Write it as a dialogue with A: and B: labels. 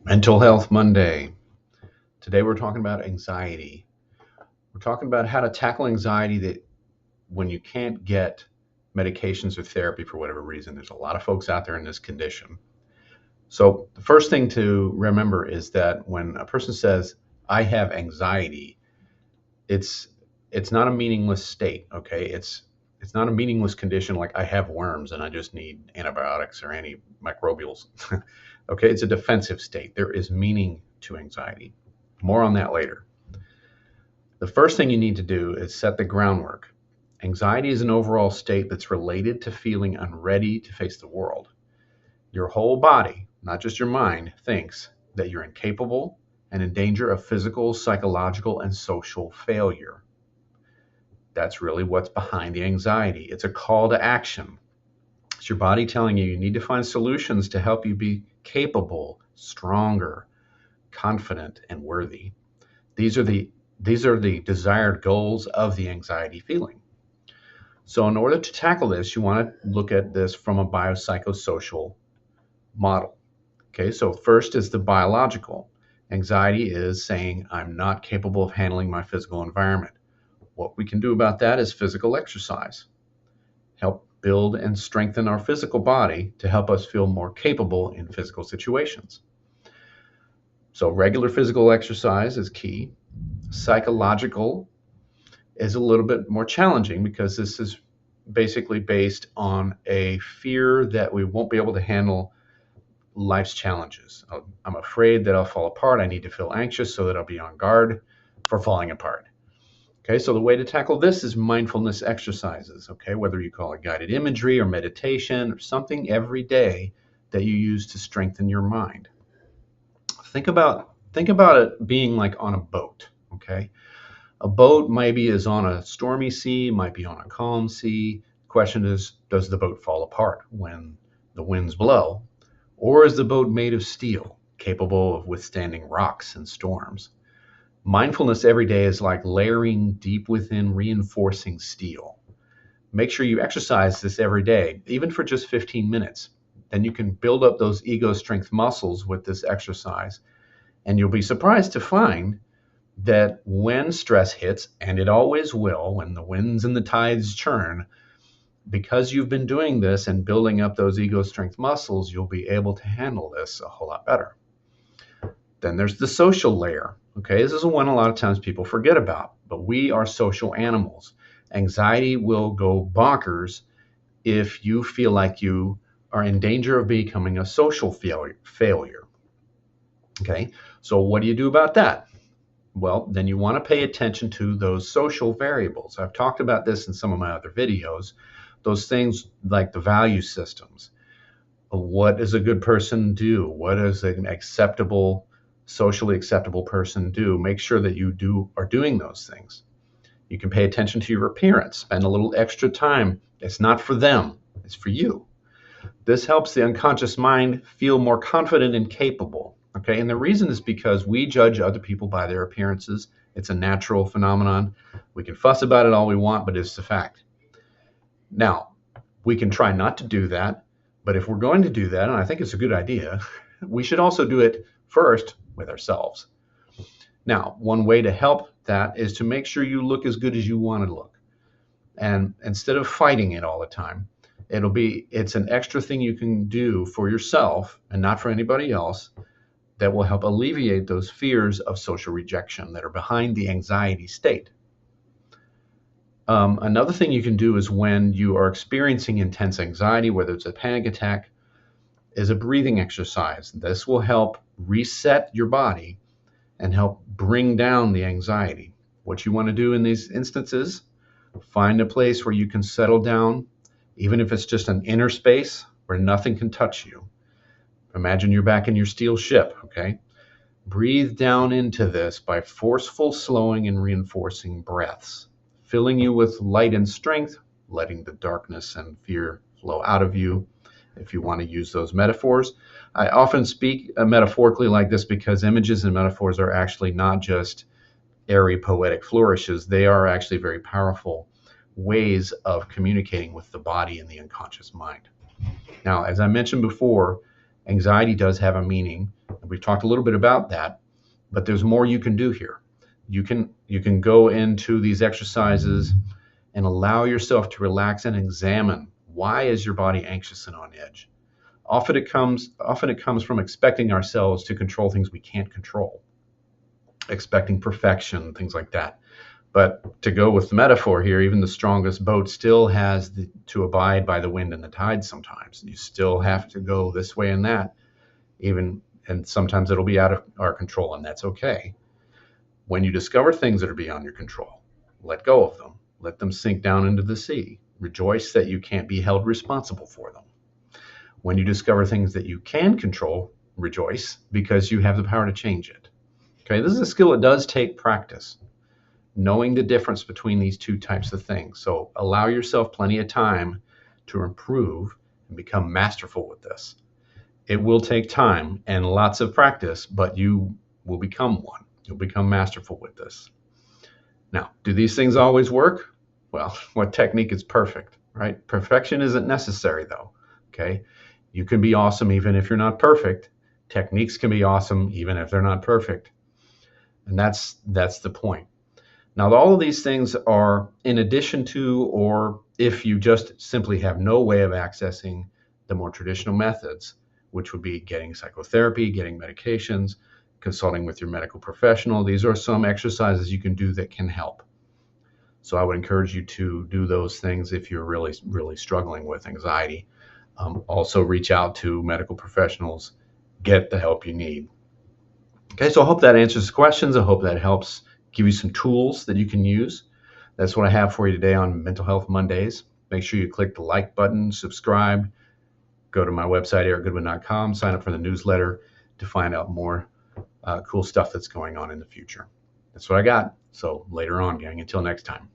A: Mental Health Monday. Today we're talking about anxiety. We're talking about how to tackle anxiety that when you can't get medications or therapy for whatever reason. There's a lot of folks out there in this condition. So the first thing to remember is that when a person says, I have anxiety, it's it's not a meaningless state, okay? It's not a meaningless condition like I have worms and I just need antibiotics or antimicrobials. Okay, it's a defensive state. There is meaning to anxiety. More on that later. The first thing you need to do is set the groundwork. Anxiety is an overall state that's related to feeling unready to face the world. Your whole body, not just your mind, thinks that you're incapable and in danger of physical, psychological, and social failure. That's really what's behind the anxiety. It's a call to action. It's your body telling you need to find solutions to help you be capable, stronger, confident, and worthy. These are the desired goals of the anxiety feeling. So in order to tackle this, you want to look at this from a biopsychosocial model. Okay, so first is the biological. Anxiety is saying, I'm not capable of handling my physical environment. What we can do about that is physical exercise. Help build and strengthen our physical body to help us feel more capable in physical situations. So regular physical exercise is key. Psychological is a little bit more challenging because this is basically based on a fear that we won't be able to handle life's challenges. I'm afraid that I'll fall apart. I need to feel anxious so that I'll be on guard for falling apart. Okay, so the way to tackle this is mindfulness exercises, okay, whether you call it guided imagery or meditation or something every day that you use to strengthen your mind. Think about it being like on a boat, okay? A boat maybe is on a stormy sea, might be on a calm sea. The question is, does the boat fall apart when the winds blow? Or is the boat made of steel, capable of withstanding rocks and storms? Mindfulness every day is like layering deep within reinforcing steel. Make sure you exercise this every day, even for just 15 minutes. Then you can build up those ego strength muscles with this exercise. And you'll be surprised to find that when stress hits, and it always will, when the winds and the tides churn, because you've been doing this and building up those ego strength muscles, you'll be able to handle this a whole lot better. Then there's the social layer. Okay, this is one a lot of times people forget about, but we are social animals. Anxiety will go bonkers if you feel like you are in danger of becoming a social failure. Okay, so what do you do about that? Well, then you want to pay attention to those social variables. I've talked about this in some of my other videos. Those things like the value systems. What does a good person do? What does an socially acceptable person do? Make sure that you are doing those things. You can pay attention to your appearance. Spend a little extra time. It's not for them. It's for you. This helps the unconscious mind feel more confident and capable. Okay, and the reason is because we judge other people by their appearances. It's a natural phenomenon. We can fuss about it all we want, but it's a fact. Now, we can try not to do that, but if we're going to do that, and I think it's a good idea, we should also do it first with ourselves. Now, one way to help that is to make sure you look as good as you want to look. And instead of fighting it all the time, it's an extra thing you can do for yourself and not for anybody else that will help alleviate those fears of social rejection that are behind the anxiety state. Another thing you can do is when you are experiencing intense anxiety, whether it's a panic attack, is a breathing exercise. This will help reset your body and help bring down the anxiety. What you want to do in these instances, find a place where you can settle down, even if it's just an inner space where nothing can touch you. Imagine you're back in your steel ship, okay? Breathe down into this by forceful slowing and reinforcing breaths, filling you with light and strength, letting the darkness and fear flow out of you. If you want to use those metaphors, I often speak metaphorically like this because images and metaphors are actually not just airy poetic flourishes. They are actually very powerful ways of communicating with the body and the unconscious mind. Now, as I mentioned before, anxiety does have a meaning. We've talked a little bit about that, but there's more you can do here. You can go into these exercises and allow yourself to relax and examine, why is your body anxious and on edge? Often it comes from expecting ourselves to control things we can't control, expecting perfection, things like that. But to go with the metaphor here, even the strongest boat still has to abide by the wind and the tide sometimes. You still have to go this way and that, and sometimes it'll be out of our control, and that's okay. When you discover things that are beyond your control, let go of them. Let them sink down into the sea. Rejoice that you can't be held responsible for them. When you discover things that you can control, rejoice because you have the power to change it. Okay, this is a skill that does take practice, knowing the difference between these two types of things. So allow yourself plenty of time to improve and become masterful with this. It will take time and lots of practice, but you will become one. You'll become masterful with this. Now, do these things always work? Well, what technique is perfect, right? Perfection isn't necessary though, okay? You can be awesome even if you're not perfect. Techniques can be awesome even if they're not perfect. And that's the point. Now, all of these things are in addition to, or if you just simply have no way of accessing the more traditional methods, which would be getting psychotherapy, getting medications, consulting with your medical professional. These are some exercises you can do that can help. So I would encourage you to do those things if you're really, really struggling with anxiety. Also reach out to medical professionals, get the help you need. Okay, so I hope that answers the questions. I hope that helps give you some tools that you can use. That's what I have for you today on Mental Health Mondays. Make sure you click the like button, subscribe, go to my website, ericgoodwyn.com, sign up for the newsletter to find out more cool stuff that's going on in the future. That's what I got. So later on, gang, until next time.